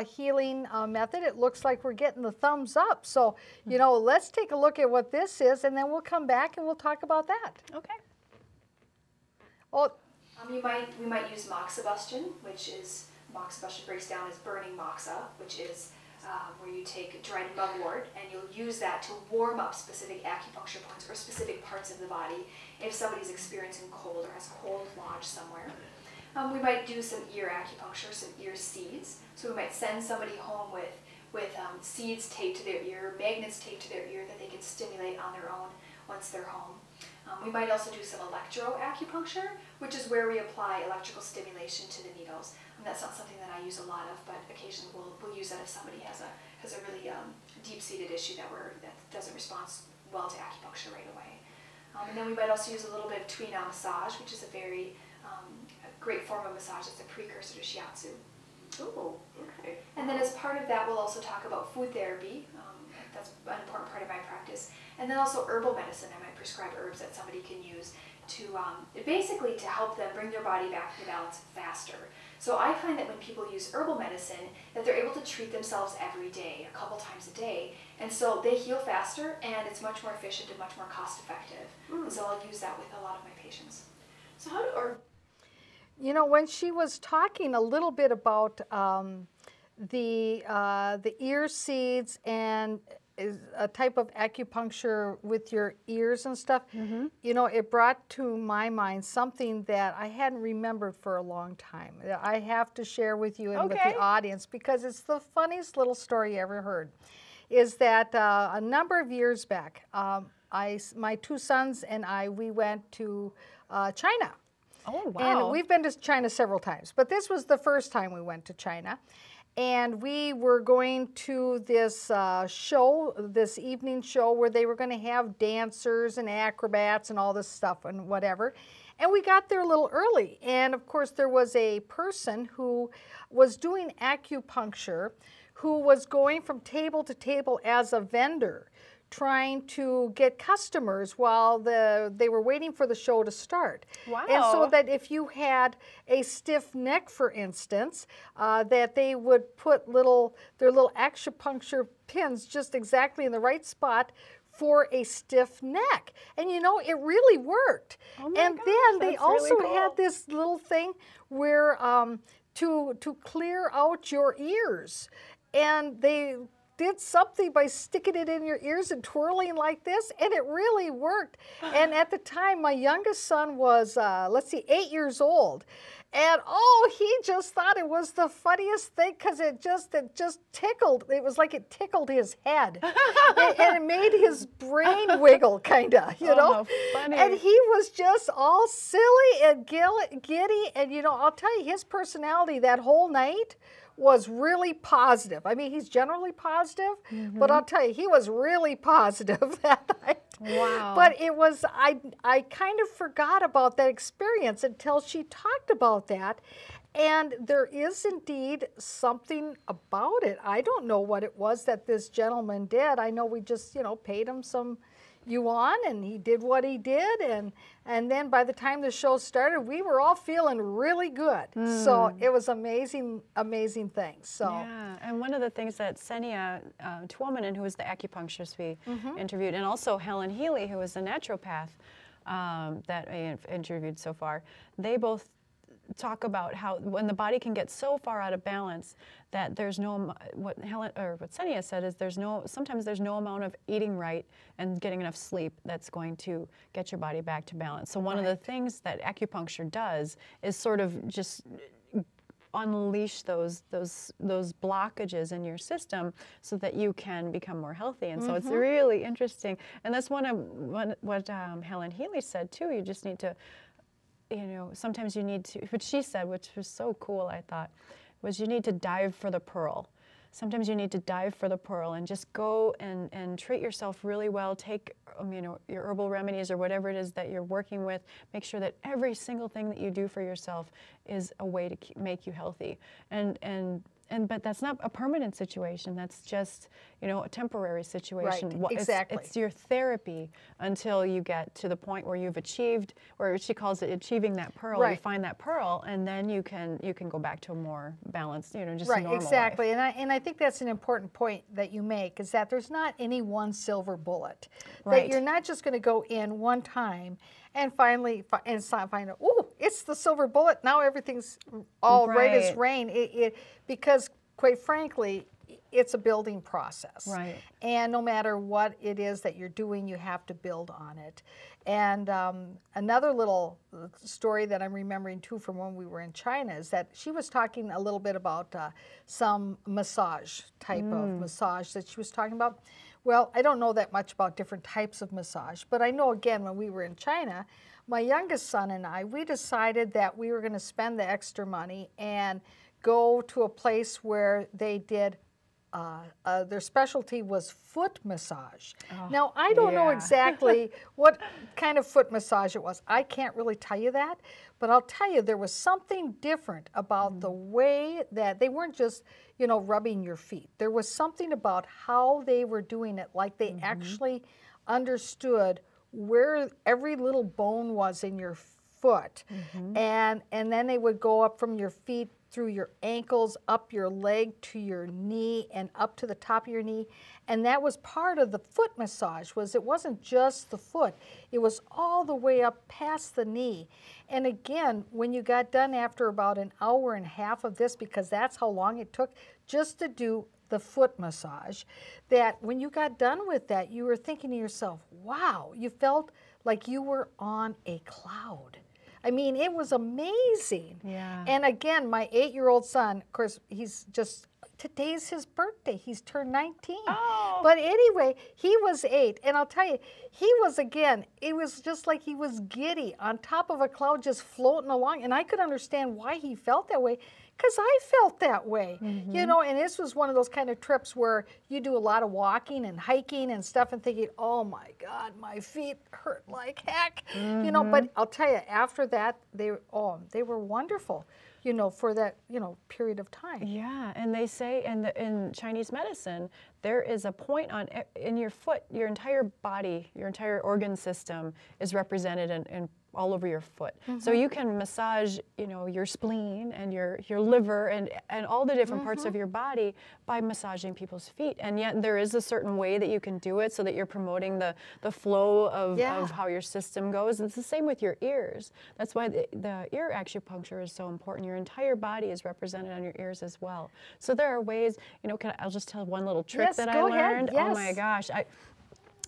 healing method. It looks like we're getting the thumbs up. So, let's take a look at what this is, and then we'll come back and we'll talk about that. Okay. Oh, We might use moxibustion, which is, moxibustion breaks down as burning moxa, which is where you take dried mugwort and you'll use that to warm up specific acupuncture points or specific parts of the body if somebody's experiencing cold or has cold lodged somewhere. We might do some ear acupuncture, some ear seeds. So we might send somebody home with seeds taped to their ear, magnets taped to their ear that they can stimulate on their own once they're home. We might also do some electroacupuncture, which is where we apply electrical stimulation to the needles. And that's not something that I use a lot of, but occasionally we'll use that if somebody has a really deep-seated issue that doesn't respond well to acupuncture right away. And then we might also use a little bit of Tuina massage, which is a very great form of massage. It's a precursor to shiatsu. Oh, okay. And then as part of that, we'll also talk about food therapy. That's an important part of my practice. And then also herbal medicine. I might prescribe herbs that somebody can use to basically to help them bring their body back to balance faster. So I find that when people use herbal medicine, that they're able to treat themselves every day, a couple times a day. And so they heal faster, and it's much more efficient and much more cost effective. And so I'll use that with a lot of my patients. So how do when she was talking a little bit about the ear seeds and a type of acupuncture with your ears and stuff, it brought to my mind something that I hadn't remembered for a long time. I have to share with you and with the audience, because it's the funniest little story you ever heard. Is that a number of years back, my two sons and we went to China. Oh, wow. And we've been to China several times, but this was the first time we went to China. And we were going to this show, this evening show, where they were going to have dancers and acrobats and all this stuff and whatever. And we got there a little early. And of course, there was a person who was doing acupuncture who was going from table to table as a vendor trying to get customers while they were waiting for the show to start. Wow. And so that if you had a stiff neck, for instance, that they would put their little acupuncture pins just exactly in the right spot for a stiff neck. And you know, it really worked. Oh my and gosh, then they that's also really cool. had this little thing where to clear out your ears. And they did something by sticking it in your ears and twirling like this, and it really worked. And at the time, my youngest son was, 8 years old. And oh, he just thought it was the funniest thing because it just tickled. It was like it tickled his head, and it made his brain wiggle, kind of, you know. How funny. And he was just all silly and giddy. And you know, I'll tell you, his personality that whole night was really positive. I mean, he's generally positive, but I'll tell you, he was really positive that night. Wow. But it was, I kind of forgot about that experience until she talked about that. And there is indeed something about it. I don't know what it was that this gentleman did. I know we just, you know, paid him some yuan and he did what he did. And then by the time the show started, we were all feeling really good. So it was amazing, amazing things. So yeah, and one of the things that Senia Tuominen, who was the acupuncturist we interviewed, and also Helen Healy, who was the naturopath that I interviewed so far, they both talk about how when the body can get so far out of balance that there's no, what Senia said is sometimes there's no amount of eating right and getting enough sleep that's going to get your body back to balance. So one of the things that acupuncture does is sort of just unleash those blockages in your system so that you can become more healthy. And so it's really interesting. And that's what Helen Healy said too. You just need to, you know, sometimes you need to, what she said, which was so cool, I thought, was you need to dive for the pearl. Sometimes you need to dive for the pearl and just go and treat yourself really well. Take, you know, your herbal remedies or whatever it is that you're working with. Make sure that every single thing that you do for yourself is a way to make you healthy. But that's not a permanent situation. That's just, you know, a temporary situation. Right, exactly. It's your therapy until you get to the point where you've achieved, or she calls it achieving that pearl. Right. You find that pearl, and then you can go back to a more balanced, you know, just right, normal exactly. life. And I think that's an important point that you make, is that there's not any one silver bullet. Right. That you're not just going to go in one time and finally find out, oh, it's the silver bullet. Now everything's all right as rain. Because quite frankly, it's a building process. Right. And no matter what it is that you're doing, you have to build on it. And another little story that I'm remembering too from when we were in China is that she was talking a little bit about some massage type of massage that she was talking about. Well, I don't know that much about different types of massage, but I know, again, when we were in China, my youngest son and I, we decided that we were going to spend the extra money and go to a place where they did, their specialty was foot massage. Now, I don't know exactly what kind of foot massage it was. I can't really tell you that, but I'll tell you there was something different about the way that they weren't just, you know, rubbing your feet. There was something about how they were doing it, like they actually understood where every little bone was in your foot. And then they would go up from your feet through your ankles, up your leg to your knee, and up to the top of your knee. And that was part of the foot massage, was it wasn't just the foot. It was all the way up past the knee. And again, when you got done after about an hour and a half of this, because that's how long it took just to do the foot massage, that when you got done with that, you were thinking to yourself, wow, you felt like you were on a cloud. I mean, it was amazing. Yeah. And again, my 8-year-old son, of course, today's his birthday. He's turned 19. Oh. But anyway, he was 8. And I'll tell you, he was, again, it was just like he was giddy on top of a cloud just floating along. And I could understand why he felt that way, because I felt that way. You know, and this was one of those kind of trips where you do a lot of walking and hiking and stuff and thinking, oh my God, my feet hurt like heck. You know, but I'll tell you, after that, they were wonderful, you know, for that, you know, period of time. Yeah, and they say in Chinese medicine there is a point in your foot, your entire body, your entire organ system is represented in all over your foot. So you can massage, you know, your spleen and your liver and all the different parts of your body by massaging people's feet. And yet there is a certain way that you can do it so that you're promoting the flow of how your system goes. It's the same with your ears. That's why the ear acupuncture is so important. Your entire body is represented on your ears as well. So there are ways, you know, I'll just tell one little trick that I learned. Yes. Oh my gosh.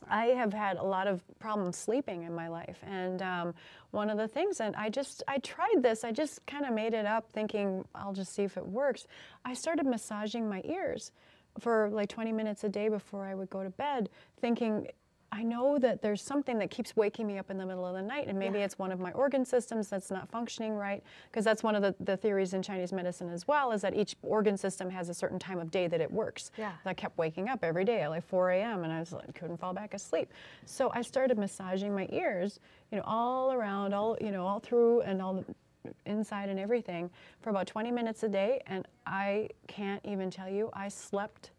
I have had a lot of problems sleeping in my life, and one of the things, and I tried this, I just kind of made it up thinking I'll just see if it works. I started massaging my ears for like 20 minutes a day before I would go to bed, thinking I know that there's something that keeps waking me up in the middle of the night, and maybe it's one of my organ systems that's not functioning right, because that's one of the theories in Chinese medicine as well, is that each organ system has a certain time of day that it works. I kept waking up every day at like 4 a.m. and I was like, couldn't fall back asleep. So I started massaging my ears, you know, all around, all through and all the inside and everything for about 20 minutes a day, and I can't even tell you, I slept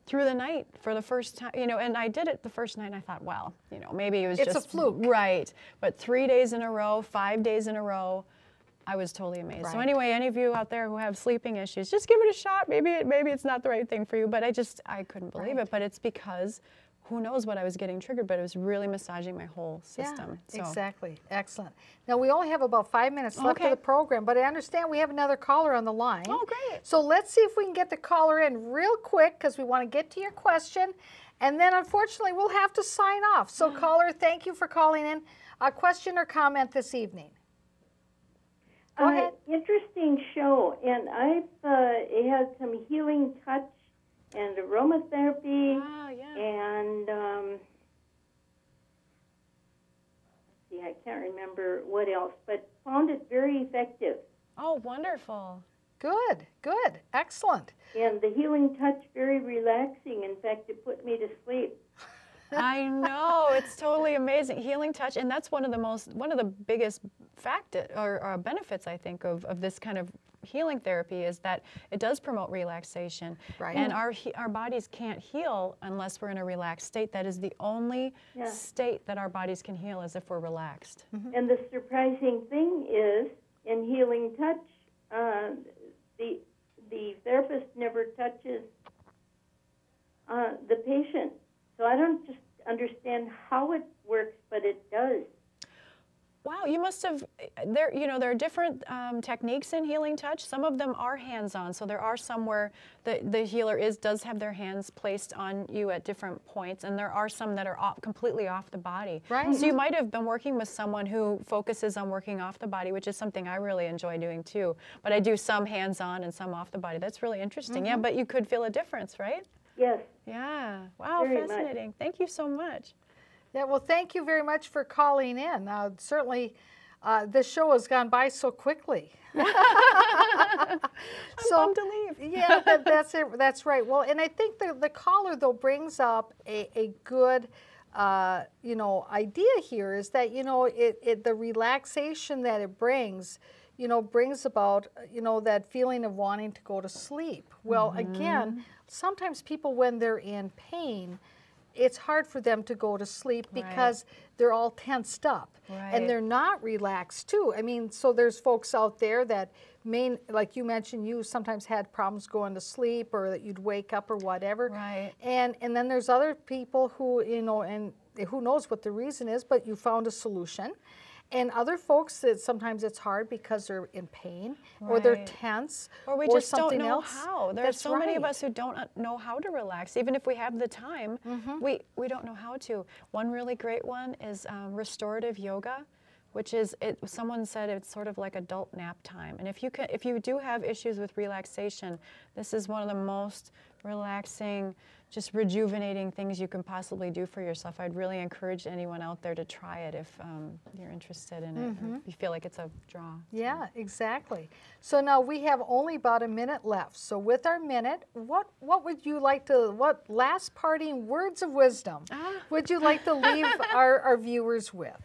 through the night for the first time, you know, and I did it the first night and I thought, well, you know, maybe it was it's just a fluke. Right. But 3 days in a row, 5 days in a row, I was totally amazed. So anyway, any of you out there who have sleeping issues, just give it a shot. Maybe it's not the right thing for you, but I couldn't believe it. But it's because who knows what I was getting triggered, but it was really massaging my whole system. Yeah, exactly. Excellent. Now, we only have about 5 minutes left of the program, but I understand we have another caller on the line. Oh, great. So let's see if we can get the caller in real quick, because we want to get to your question, and then unfortunately we'll have to sign off. So caller, thank you for calling in. A question or comment this evening? Go ahead. Interesting show, and I've had some healing touch and aromatherapy, and let's see, I can't remember what else, but found it very effective. Oh, wonderful. Good, good, excellent. And the healing touch, very relaxing. In fact, it put me to sleep. I know, it's totally amazing. Healing touch, and that's one of the biggest benefits, I think, of this kind of healing therapy, is that it does promote relaxation. Right. And our bodies can't heal unless we're in a relaxed state. That is the only state that our bodies can heal, is if we're relaxed. And the surprising thing is, in healing touch, the therapist never touches the patient. So I don't just understand how it works, but it does. Wow, you must have, there are different techniques in healing touch. Some of them are hands-on, so there are some where the healer does have their hands placed on you at different points, and there are some that are completely off the body. Right. So you might have been working with someone who focuses on working off the body, which is something I really enjoy doing too. But I do some hands-on and some off the body. That's really interesting. Yeah, but you could feel a difference, right? Yes. Yeah. Wow, very fascinating. much. Thank you so much. Yeah, well, thank you very much for calling in. Certainly, this show has gone by so quickly. I'm bummed to leave. Yeah, that's it. That's right. Well, and I think the caller, though, brings up a good, idea here, is that, the relaxation that it brings, brings about, that feeling of wanting to go to sleep. Well, again, sometimes people, when they're in pain, it's hard for them to go to sleep because they're all tensed up and they're not relaxed too. I mean, so there's folks out there that like you mentioned, you sometimes had problems going to sleep, or that you'd wake up or whatever. Right. And then there's other people who, and who knows what the reason is, but you found a solution. And other folks, that sometimes it's hard because they're in pain, or they're tense, or we just something don't know else. how. There's so many of us who don't know how to relax. Even if we have the time, we don't know how to. One really great one is restorative yoga, which is, someone said it's sort of like adult nap time. And if you do have issues with relaxation, this is one of the most relaxing, just rejuvenating things you can possibly do for yourself. I'd really encourage anyone out there to try it if you're interested in it, or you feel like it's a draw. Yeah, exactly. So now we have only about a minute left. So with our minute, what would you like to, what last parting words of wisdom would you like to leave our viewers with?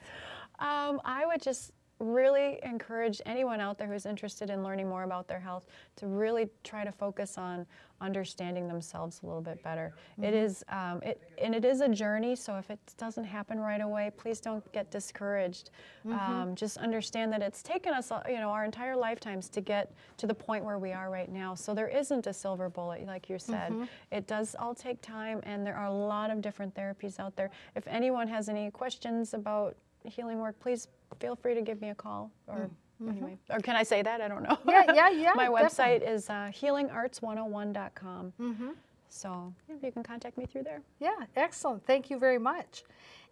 I would just really encourage anyone out there who's interested in learning more about their health to really try to focus on understanding themselves a little bit better. It is, it is a journey, so if it doesn't happen right away, please don't get discouraged. Just understand that it's taken us, our entire lifetimes to get to the point where we are right now. So there isn't a silver bullet, like you said. It does all take time, and there are a lot of different therapies out there. If anyone has any questions about healing work, please feel free to give me a call. Or anyway, or can I say that? I don't know. Yeah. My website is healingarts101.com. So you can contact me through there. Yeah, excellent. Thank you very much.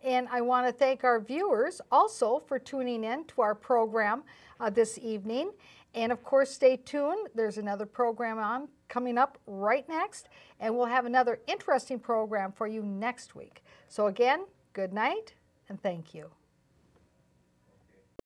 And I want to thank our viewers also for tuning in to our program this evening. And of course, stay tuned. There's another program coming up right next, and we'll have another interesting program for you next week. So again, good night and thank you.